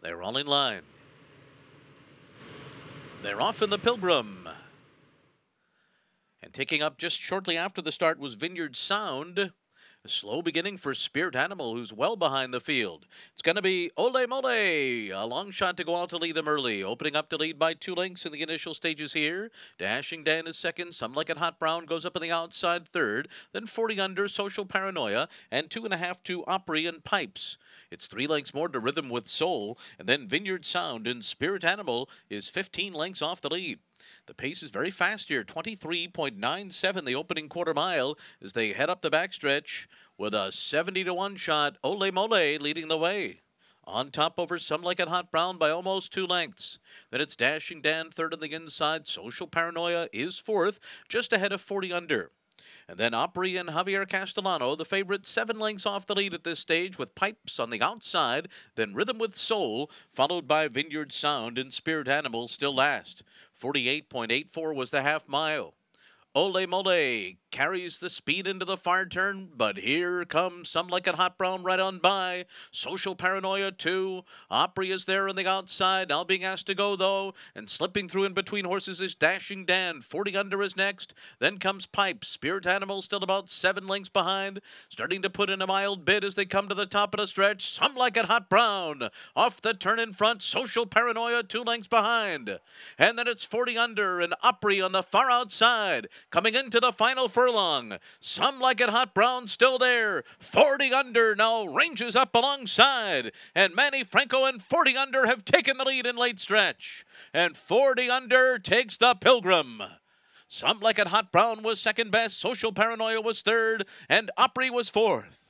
They're all in line. They're off in the Pilgrim. And taking up just shortly after the start was Vineyard Sound. A slow beginning for Spirit Animal, who's well behind the field. It's going to be Ole Mole, a long shot to go out to lead them early. Opening up to lead by 2 lengths in the initial stages here. Dashing Dan is second. Some Like It Hot Brown goes up on the outside third. Then 40 under, Social Paranoia. And 2.5 to Opry and Pipes. It's 3 lengths more to Rhythm with Soul. And then Vineyard Sound and Spirit Animal is 15 lengths off the lead. The pace is very fast here, 23.97 the opening quarter mile as they head up the backstretch with a 70-1 shot. Ole Mole leading the way. On top over Some Like It Hot Brown by almost 2 lengths. Then it's Dashing Dan third on the inside. Social Paranoia is fourth, just ahead of 40 under. And then Opry and Javier Castellano, the favorite, 7 lengths off the lead at this stage with Pipes on the outside. Then Rhythm with Soul, followed by Vineyard Sound and Spirit Animal still last. 48.84 was the half mile. Ole Mole carries the speed into the far turn, but here comes Some Like It Hot Brown right on by. Social Paranoia too. Opry is there on the outside, now being asked to go though, and slipping through in between horses is Dashing Dan. 40 under is next. Then comes Pipe. Spirit Animal still about 7 lengths behind, starting to put in a mild bid as they come to the top of the stretch. Some Like It Hot Brown off the turn in front. Social Paranoia 2 lengths behind, and then it's 40 under and Opry on the far outside. Coming into the final furlong, Some Like It Hot Brown still there. 40 under now ranges up alongside. And Manny Franco and 40 under have taken the lead in late stretch. And 40 under takes the Pilgrim. Some Like It Hot Brown was second best. Social Paranoia was third. And Opry was fourth.